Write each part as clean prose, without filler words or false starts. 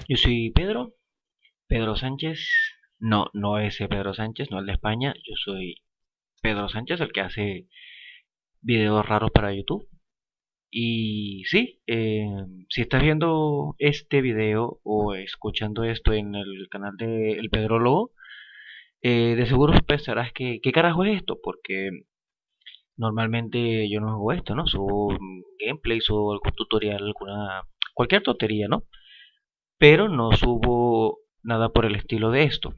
Yo soy Pedro Sánchez. No, no ese Pedro Sánchez, no el de España. Yo soy Pedro Sánchez, el que hace videos raros para YouTube. Y sí, si estás viendo este video o escuchando esto en el canal de El Pedrólogo, de seguro pensarás que ¿qué carajo es esto? Porque normalmente yo no hago esto, ¿no? Subo gameplays o algún tutorial, cualquier tontería, ¿no? Pero no subo nada por el estilo de esto.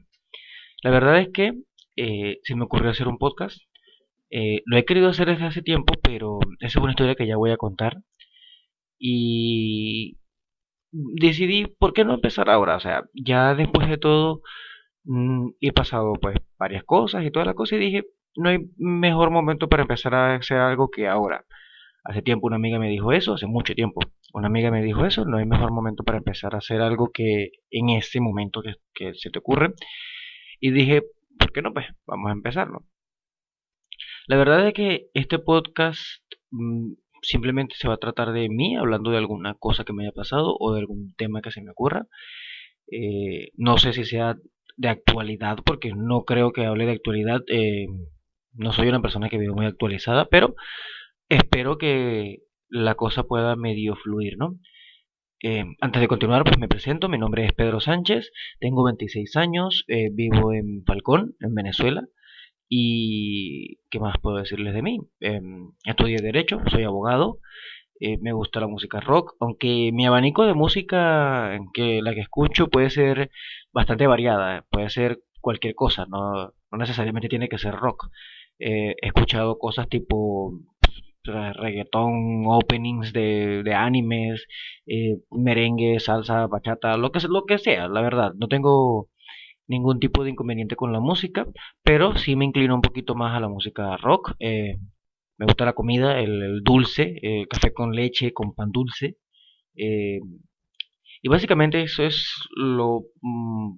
La verdad es que se me ocurrió hacer un podcast. Lo he querido hacer desde hace tiempo, pero esa es una historia que ya voy a contar. Y decidí, ¿por qué no empezar ahora? O sea, ya después de todo, he pasado pues varias cosas y toda la cosa y dije, no hay mejor momento para empezar a hacer algo que ahora. Hace tiempo una amiga me dijo eso, hace mucho tiempo. Una amiga me dijo eso, no hay mejor momento para empezar a hacer algo que en ese momento que se te ocurre. Y dije, ¿por qué no? Pues vamos a empezarlo. La verdad es que este podcast simplemente se va a tratar de mí, hablando de alguna cosa que me haya pasado o de algún tema que se me ocurra. No sé si sea de actualidad, porque no creo que hable de actualidad. No soy una persona que vive muy actualizada, pero espero que la cosa pueda medio fluir, ¿no? Antes de continuar, pues me presento. Mi nombre es Pedro Sánchez, tengo 26 años, vivo en Falcón, en Venezuela. ¿Y qué más puedo decirles de mí? Estudié Derecho, soy abogado, me gusta la música rock, aunque mi abanico de música la que escucho puede ser bastante variada, puede ser cualquier cosa, no necesariamente tiene que ser rock. He escuchado cosas tipo reggaetón, openings de animes, merengue, salsa, bachata, lo que sea, la verdad. No tengo ningún tipo de inconveniente con la música, pero sí me inclino un poquito más a la música rock. Me gusta la comida, el dulce, café con leche, con pan dulce. eh, y básicamente eso es lo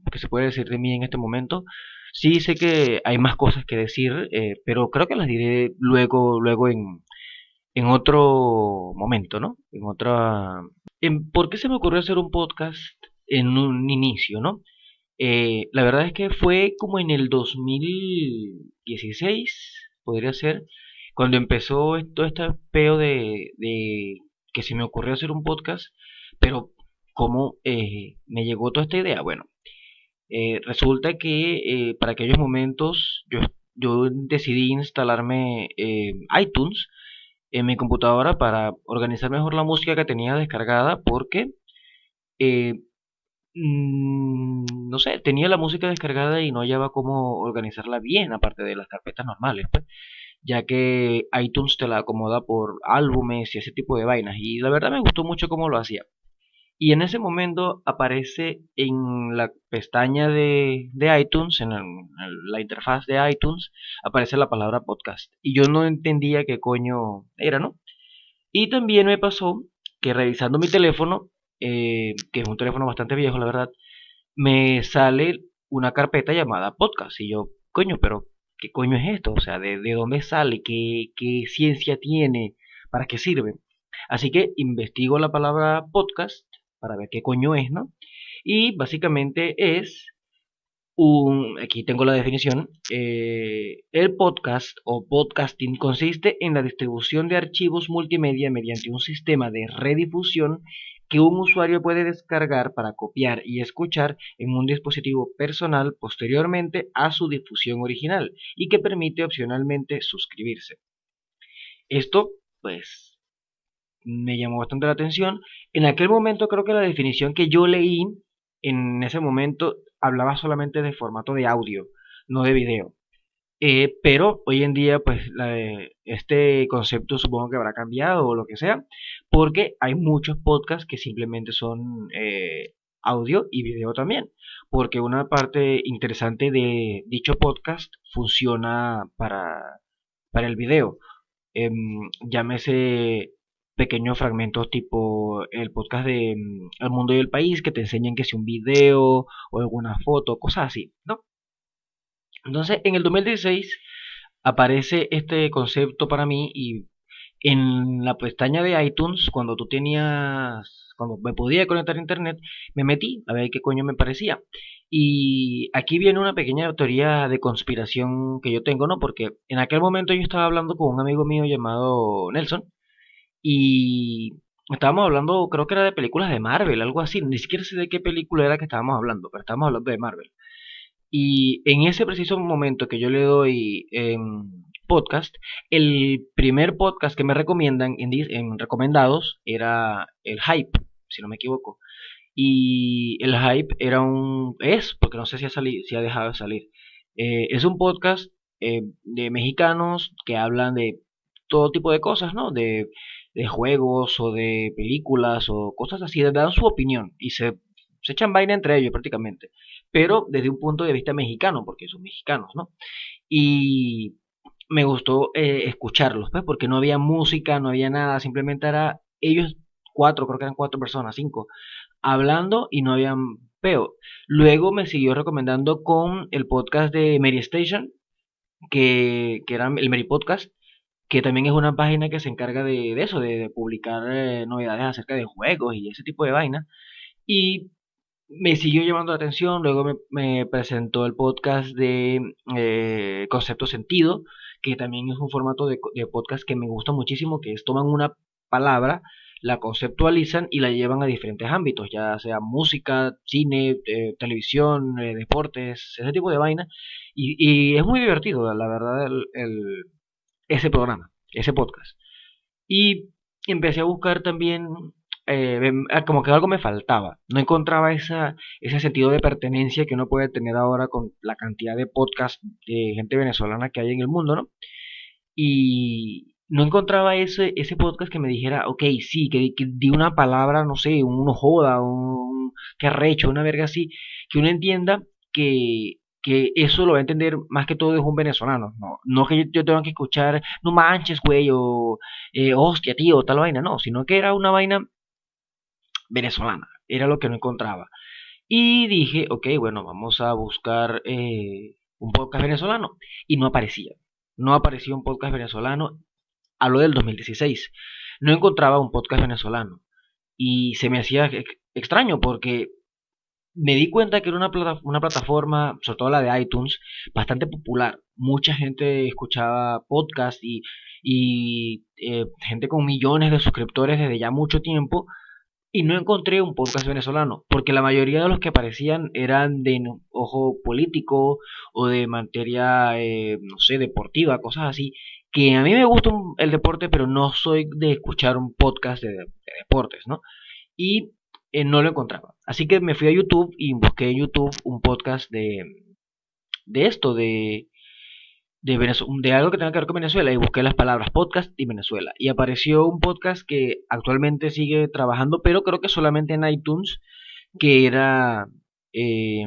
que se puede decir de mí en este momento. Sí sé que hay más cosas que decir, pero creo que las diré luego en otro momento, ¿no? ¿Por qué se me ocurrió hacer un podcast en un inicio, ¿no? La verdad es que fue como en el 2016, podría ser, cuando empezó todo este peo de que se me ocurrió hacer un podcast, pero ¿cómo me llegó toda esta idea? Bueno, resulta que para aquellos momentos yo decidí instalarme iTunes en mi computadora para organizar mejor la música que tenía descargada porque eh, no sé, tenía la música descargada y no hallaba cómo organizarla bien, aparte de las carpetas normales, pues, ya que iTunes te la acomoda por álbumes y ese tipo de vainas. Y la verdad me gustó mucho cómo lo hacía. Y en ese momento aparece en la pestaña de iTunes, la interfaz de iTunes, aparece la palabra podcast. Y yo no entendía qué coño era, ¿no? Y también me pasó que revisando mi teléfono, que es un teléfono bastante viejo, la verdad, me sale una carpeta llamada podcast. Y yo, coño, pero ¿qué coño es esto? O sea, de dónde sale? ¿Qué ciencia tiene? ¿Para qué sirve? Así que investigo la palabra podcast para ver qué coño es, ¿no? Y básicamente aquí tengo la definición, el podcast o podcasting consiste en la distribución de archivos multimedia mediante un sistema de redifusión que un usuario puede descargar para copiar y escuchar en un dispositivo personal posteriormente a su difusión original y que permite opcionalmente suscribirse. Esto, pues, me llamó bastante la atención. En aquel momento creo que la definición que yo leí en ese momento hablaba solamente de formato de audio, no de video. Pero hoy en día, pues, este concepto supongo que habrá cambiado o lo que sea, porque hay muchos podcasts que simplemente son audio y video también. Porque una parte interesante de dicho podcast funciona para el video. Llámese pequeños fragmentos tipo el podcast de El Mundo y el País que te enseñan que si un video o alguna foto, cosas así, ¿no? Entonces, en el 2016 aparece este concepto para mí y en la pestaña de iTunes, cuando me podía conectar a internet, me metí a ver qué coño me parecía. Y aquí viene una pequeña teoría de conspiración que yo tengo, ¿no? Porque en aquel momento yo estaba hablando con un amigo mío llamado Nelson y estábamos hablando, creo que era de películas de Marvel, algo así. Ni siquiera sé de qué película era que estábamos hablando, pero estábamos hablando de Marvel. Y en ese preciso momento que yo le doy podcast, el primer podcast que me recomiendan en recomendados era el Hype, si no me equivoco. Y el Hype porque no sé si si ha dejado de salir. Es un podcast de mexicanos que hablan de todo tipo de cosas, ¿no? De juegos o de películas o cosas así, dan su opinión y se echan vaina entre ellos prácticamente, pero desde un punto de vista mexicano, porque son mexicanos, ¿no? Y me gustó escucharlos, pues, porque no había música, no había nada, simplemente era ellos cuatro, creo que eran cuatro personas, cinco, hablando y no había peo. Luego me siguió recomendando con el podcast de Mary Station, que era el Mary Podcast, que también es una página que se encarga de eso, de publicar novedades acerca de juegos y ese tipo de vaina. Y me siguió llamando la atención, luego me presentó el podcast de Concepto Sentido, que también es un formato de podcast que me gusta muchísimo, que es toman una palabra, la conceptualizan y la llevan a diferentes ámbitos, ya sea música, cine, televisión, deportes, ese tipo de vaina. Y es muy divertido, la verdad, ese programa, ese podcast. Y empecé a buscar también, como que algo me faltaba. No encontraba ese sentido de pertenencia que uno puede tener ahora con la cantidad de podcasts de gente venezolana que hay en el mundo, ¿no? Y no encontraba ese podcast que me dijera, ok, sí, que di una palabra, no sé, un joda, que arrecho, una verga así, que uno entienda que eso lo va a entender más que todo es un venezolano, no que yo tenga que escuchar, no manches, güey, o hostia, tío, tal vaina, no, sino que era una vaina venezolana, era lo que no encontraba. Y dije, ok, bueno, vamos a buscar un podcast venezolano. Y no aparecía. No aparecía un podcast venezolano. Hablo del 2016. No encontraba un podcast venezolano. Y se me hacía extraño porque me di cuenta que era una plataforma, sobre todo la de iTunes, bastante popular. Mucha gente escuchaba podcast y gente con millones de suscriptores desde ya mucho tiempo y no encontré un podcast venezolano, porque la mayoría de los que aparecían eran de ojo político o de materia, no sé, deportiva, cosas así, que a mí me gusta el deporte, pero no soy de escuchar un podcast de deportes, ¿no? Y no lo encontraba. Así que me fui a YouTube y busqué en YouTube un podcast de esto, de algo que tenga que ver con Venezuela y busqué las palabras podcast y Venezuela. Y apareció un podcast que actualmente sigue trabajando, pero creo que solamente en iTunes, que era, eh,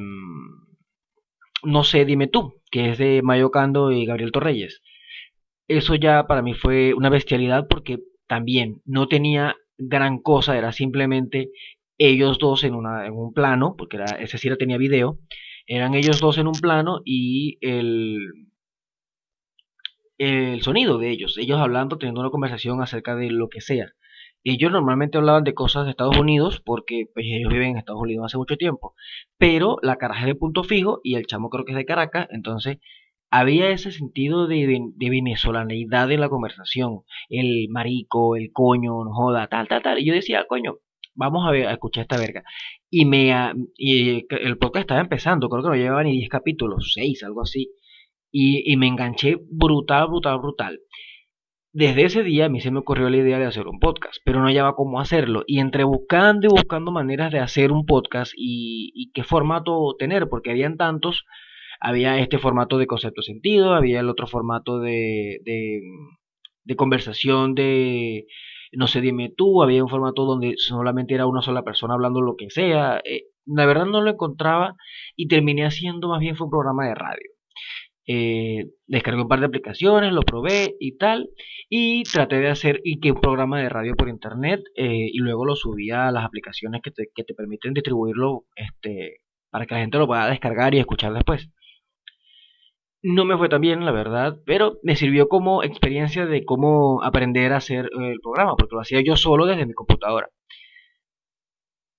no sé, dime tú, que es de Mayo Cando y Gabriel Torreyes. Eso ya para mí fue una bestialidad porque también no tenía gran cosa, era simplemente ellos dos en un plano, porque ese sí tenía video, eran ellos dos en un plano y el sonido de ellos hablando, teniendo una conversación acerca de lo que sea. Ellos normalmente hablaban de cosas de Estados Unidos porque pues, ellos viven en Estados Unidos hace mucho tiempo, pero la caraja es de Punto Fijo y el chamo creo que es de Caracas, entonces había ese sentido de venezolaneidad en la conversación, el marico, el coño, no joda, tal, tal, tal, y yo decía, coño, vamos a ver, a escuchar esta verga. Y el podcast estaba empezando, creo que no llevaba ni 10 capítulos, 6 algo así. Y me enganché brutal, brutal, brutal. Desde ese día a mí se me ocurrió la idea de hacer un podcast, pero no hallaba cómo hacerlo. Y entre buscando y buscando maneras de hacer un podcast y qué formato tener, porque habían tantos, había este formato de concepto sentido, había el otro formato de conversación de, no sé, dime tú, había un formato donde solamente era una sola persona hablando lo que sea. La verdad no lo encontraba y terminé haciendo más bien fue un programa de radio. Descargué un par de aplicaciones, lo probé y tal, y traté de hacer y que un programa de radio por internet y luego lo subí a las aplicaciones que te permiten distribuirlo para que la gente lo pueda descargar y escuchar después. No me fue tan bien, la verdad, pero me sirvió como experiencia de cómo aprender a hacer el programa, porque lo hacía yo solo desde mi computadora.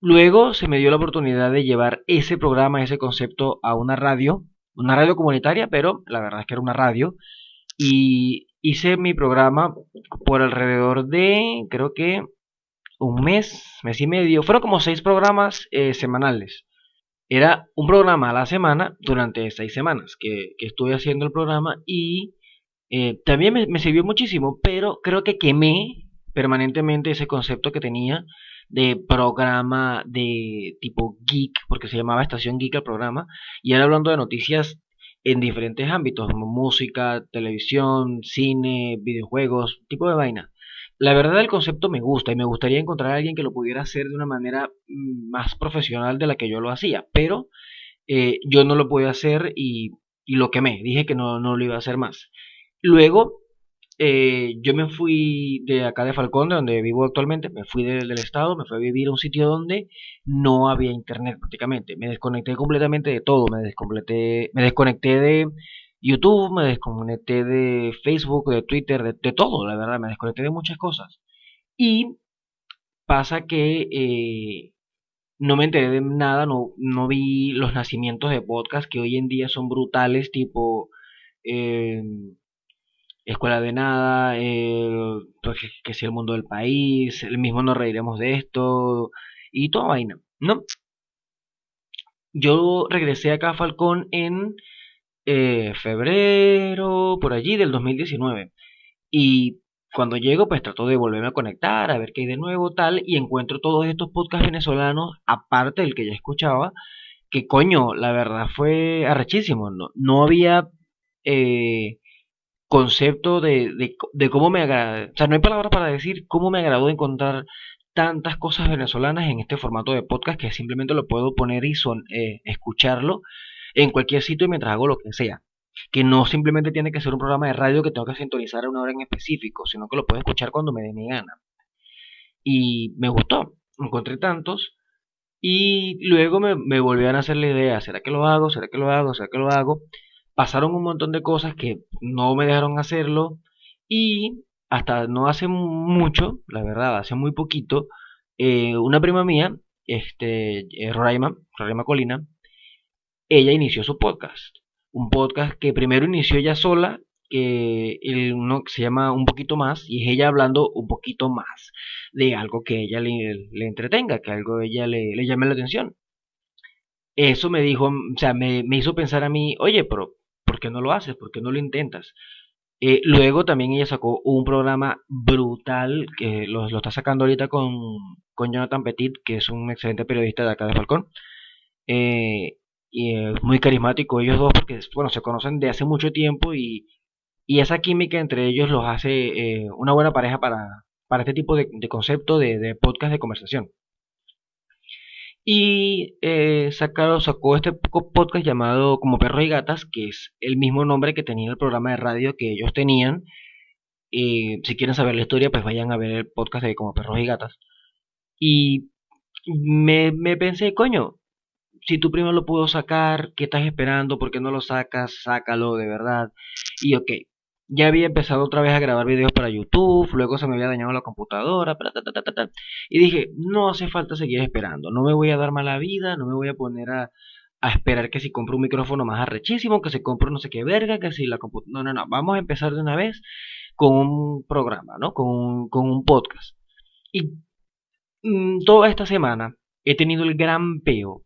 Luego se me dio la oportunidad de llevar ese programa, ese concepto a una radio comunitaria, pero la verdad es que era una radio, y hice mi programa por alrededor de, creo que un mes y medio. Fueron como 6 programas semanales. Era un programa a la semana durante 6 semanas que estuve haciendo el programa y también me sirvió muchísimo, pero creo que quemé permanentemente ese concepto que tenía de programa de tipo geek, porque se llamaba Estación Geek el programa, y era hablando de noticias en diferentes ámbitos, como música, televisión, cine, videojuegos, tipo de vaina. La verdad el concepto me gusta y me gustaría encontrar a alguien que lo pudiera hacer de una manera más profesional de la que yo lo hacía, pero yo no lo pude hacer y lo quemé, dije que no lo iba a hacer más. Luego, yo me fui de acá de Falcón, de donde vivo actualmente, me fui del estado, me fui a vivir a un sitio donde no había internet prácticamente. Me desconecté completamente de todo, me desconecté de YouTube, me desconecté de Facebook, de Twitter, de todo, la verdad, me desconecté de muchas cosas. Y pasa que no me enteré de nada, no vi los nacimientos de podcast que hoy en día son brutales, tipo eh, Escuela de Nada, pues, que si el mundo del país, el mismo nos reiremos de esto y toda vaina, ¿no? Yo regresé acá a Falcón en febrero, por allí del 2019. Y cuando llego, pues trato de volverme a conectar, a ver qué hay de nuevo, tal, y encuentro todos estos podcasts venezolanos, aparte del que ya escuchaba, que coño, la verdad fue arrechísimo, no había eh, concepto de cómo me agrada, o sea, no hay palabras para decir cómo me agradó encontrar tantas cosas venezolanas en este formato de podcast que simplemente lo puedo poner y escucharlo en cualquier sitio mientras hago lo que sea. Que no simplemente tiene que ser un programa de radio que tengo que sintonizar a una hora en específico, sino que lo puedo escuchar cuando me dé mi gana. Y me gustó, encontré tantos y luego me volvieron a hacer la idea, ¿será que lo hago? ¿Será que lo hago? ¿Será que lo hago? Pasaron un montón de cosas que no me dejaron hacerlo y hasta no hace mucho, la verdad, hace muy poquito, una prima mía, Roraima Colina, ella inició su podcast. Un podcast que primero inició ella sola, que uno que se llama Un poquito más, y es ella hablando un poquito más de algo que ella le entretenga, que algo ella le llame la atención. Eso me dijo, o sea, me hizo pensar a mí, oye, pero ¿por qué no lo haces? ¿Por qué no lo intentas? Luego también ella sacó un programa brutal que lo está sacando ahorita con Jonathan Petit, que es un excelente periodista de acá de Falcón. Eh, y muy carismático ellos dos porque, bueno, se conocen de hace mucho tiempo y esa química entre ellos los hace una buena pareja para este tipo de concepto de podcast de conversación. Y sacó este podcast llamado Como Perros y Gatas, que es el mismo nombre que tenía el programa de radio que ellos tenían. Si quieren saber la historia, pues vayan a ver el podcast de Como Perros y Gatas. Y me pensé, coño, si tu primo lo pudo sacar, ¿qué estás esperando? ¿Por qué no lo sacas? Sácalo de verdad. Y ok, ya había empezado otra vez a grabar videos para YouTube, luego se me había dañado la computadora, y dije, no hace falta seguir esperando, no me voy a dar mala vida, no me voy a poner a esperar que si compro un micrófono más arrechísimo, que si compro no sé qué verga, que si la computadora... No, vamos a empezar de una vez con un programa, ¿no? Con un podcast. Y toda esta semana he tenido el gran peo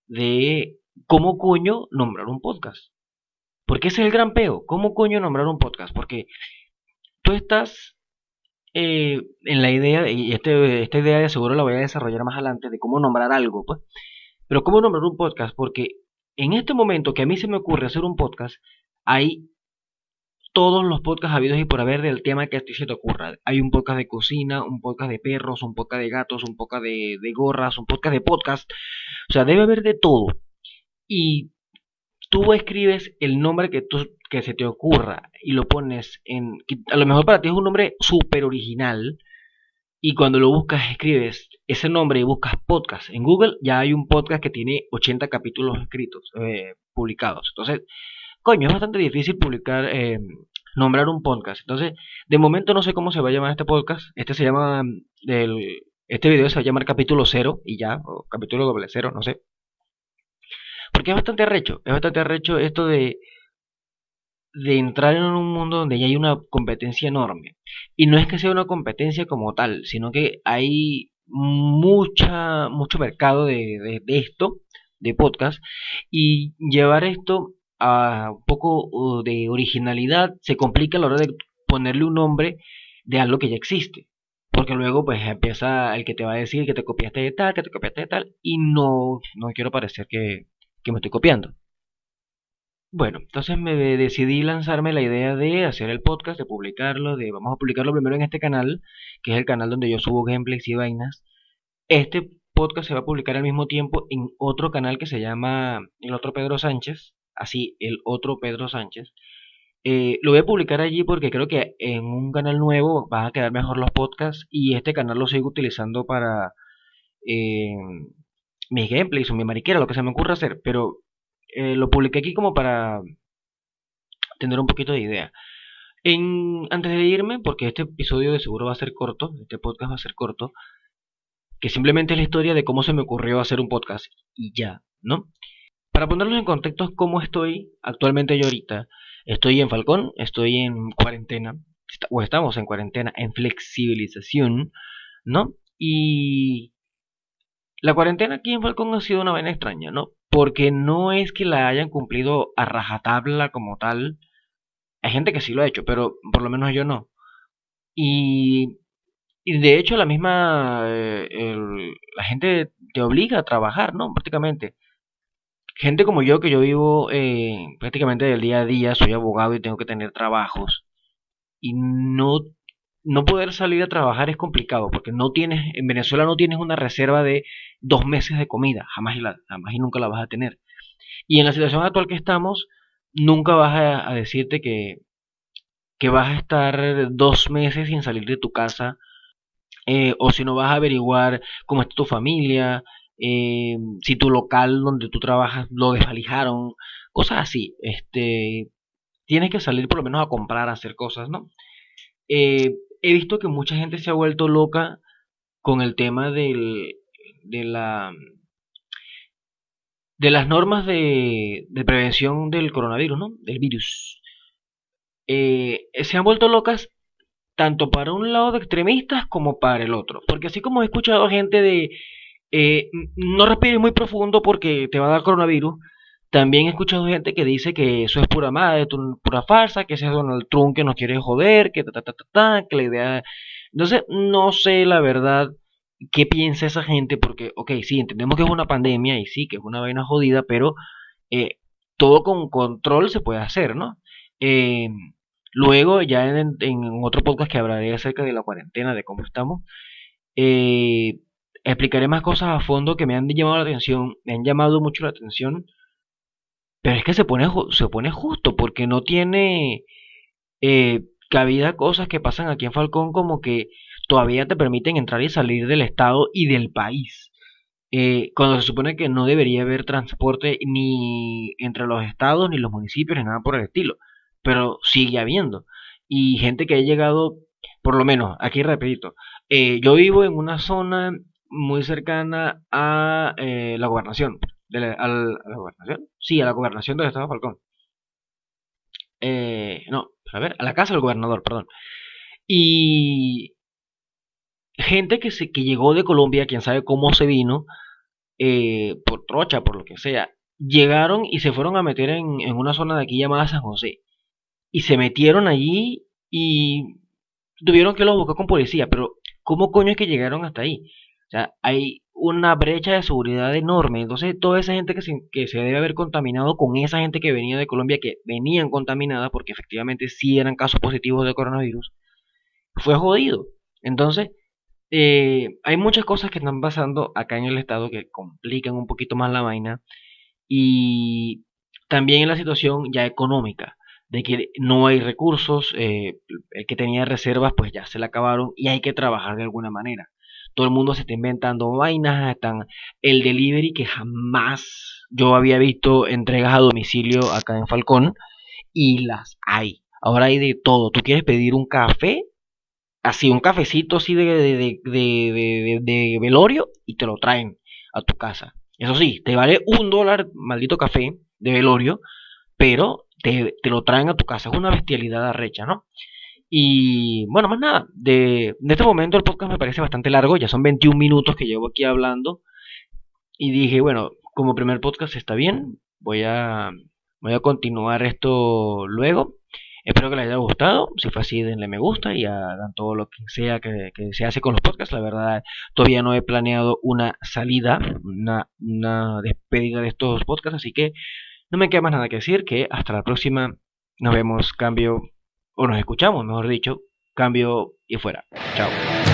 de cómo coño nombrar un podcast. Porque ese es el gran peo. ¿Cómo coño nombrar un podcast? Porque tú estás en la idea, y esta idea de seguro la voy a desarrollar más adelante, de cómo nombrar algo, pues. Pero cómo nombrar un podcast, porque en este momento que a mí se me ocurre hacer un podcast, hay todos los podcasts habidos y por haber del tema que a ti se te ocurra. Hay un podcast de cocina, un podcast de perros, un podcast de gatos, un podcast de gorras, un podcast de podcast. O sea, debe haber de todo. Y tú escribes el nombre que se te ocurra y lo pones que a lo mejor para ti es un nombre súper original y cuando lo buscas escribes ese nombre y buscas podcast en Google, ya hay un podcast que tiene 80 capítulos escritos, publicados. Entonces, coño, es bastante difícil nombrar un podcast. Entonces, de momento no sé cómo se va a llamar este podcast. Este se llama Este video se va a llamar capítulo cero y ya, o capítulo doble cero, no sé. Porque es bastante arrecho esto de entrar en un mundo donde ya hay una competencia enorme. Y no es que sea una competencia como tal, sino que hay mucho mercado de esto, de podcast, y llevar esto a un poco de originalidad se complica a la hora de ponerle un nombre de algo que ya existe. Porque luego pues empieza el que te va a decir que te copiaste de tal, que te copiaste de tal, y no quiero parecer que me estoy copiando. Bueno, entonces me decidí lanzarme la idea de hacer el podcast, de publicarlo, de vamos a publicarlo primero en este canal, que es el canal donde yo subo gameplays y vainas. Este podcast se va a publicar al mismo tiempo en otro canal que se llama El Otro Pedro Sánchez, así, El Otro Pedro Sánchez. Lo voy a publicar allí porque creo que en un canal nuevo van a quedar mejor los podcasts y este canal lo sigo utilizando para eh, mis gameplays o mi mariquera, lo que se me ocurra hacer, pero lo publiqué aquí como para tener un poquito de idea. Antes de irme, porque este episodio de seguro va a ser corto, este podcast va a ser corto, que simplemente es la historia de cómo se me ocurrió hacer un podcast y ya, ¿no? Para ponerlos en contexto, cómo estoy actualmente yo ahorita, estoy en Falcón, estoy en cuarentena, o estamos en cuarentena, en flexibilización, ¿no? Y la cuarentena aquí en Falcón ha sido una vaina extraña, ¿no? Porque no es que la hayan cumplido a rajatabla como tal. Hay gente que sí lo ha hecho, pero por lo menos yo no. Y Y de hecho la misma, la gente te obliga a trabajar, ¿no? Prácticamente. Gente como yo, que yo vivo prácticamente del día a día, soy abogado y tengo que tener trabajos. Y no poder salir a trabajar es complicado, porque no tienes, en Venezuela no tienes una reserva de 2 meses de comida, jamás y nunca la vas a tener. Y en la situación actual que estamos, nunca vas a decirte que vas a estar 2 meses sin salir de tu casa o si no vas a averiguar cómo está tu familia, si tu local donde tú trabajas lo desvalijaron, cosas así. Tienes que salir por lo menos a comprar, a hacer cosas, ¿no? He visto que mucha gente se ha vuelto loca con el tema de la, de las normas de prevención del coronavirus, ¿no? Del virus. Se han vuelto locas tanto para un lado de extremistas como para el otro. Porque así como he escuchado gente de no respires muy profundo porque te va a dar coronavirus. También he escuchado gente que dice que eso es pura madre, pura farsa, que ese es Donald Trump que nos quiere joder, que que la idea... Entonces, no sé la verdad qué piensa esa gente, porque, ok, sí, entendemos que es una pandemia y sí, que es una vaina jodida, pero eh, todo con control se puede hacer, ¿no? Eh, Luego, ya en otro podcast que hablaré acerca de la cuarentena, de cómo estamos, eh, explicaré más cosas a fondo que me han llamado la atención, me han llamado mucho la atención, pero es que se pone justo porque no tiene cabida cosas que pasan aquí en Falcón como que todavía te permiten entrar y salir del estado y del país. Cuando se supone que no debería haber transporte ni entre los estados, ni los municipios, ni nada por el estilo, pero sigue habiendo. Y gente que ha llegado, por lo menos, aquí repito, yo vivo en una zona muy cercana a la gobernación. ¿A la gobernación? Sí, a la gobernación del estado de Falcón. No, a ver, a la casa del gobernador, perdón. Y gente que llegó de Colombia, quién sabe cómo se vino, por trocha, por lo que sea, llegaron y se fueron a meter en una zona de aquí llamada San José. Y se metieron allí y tuvieron que los buscar con policía. Pero, ¿cómo coño es que llegaron hasta ahí? O sea, hay una brecha de seguridad enorme. Entonces, toda esa gente que se debe haber contaminado con esa gente que venía de Colombia, que venían contaminadas, porque efectivamente sí eran casos positivos de coronavirus, fue jodido. Entonces, hay muchas cosas que están pasando acá en el estado que complican un poquito más la vaina y también en la situación ya económica, de que no hay recursos, el que tenía reservas pues ya se le acabaron y hay que trabajar de alguna manera. Todo el mundo se está inventando vainas, están el delivery que jamás yo había visto entregas a domicilio acá en Falcón y las hay. Ahora hay de todo. Tú quieres pedir un café, así un cafecito así de velorio y te lo traen a tu casa. Eso sí, te vale $1, maldito café de velorio, pero te lo traen a tu casa. Es una bestialidad arrecha, ¿no? Y bueno, más nada, de este momento el podcast me parece bastante largo, ya son 21 minutos que llevo aquí hablando y dije, bueno, como primer podcast está bien, voy a continuar esto luego. Espero que les haya gustado, si fue así denle me gusta y hagan todo lo que sea que se hace con los podcasts. La verdad, todavía no he planeado una salida, una despedida de estos podcasts, así que no me queda más nada que decir que hasta la próxima. Nos vemos, cambio, o nos escuchamos, mejor dicho, cambio y fuera. Chao.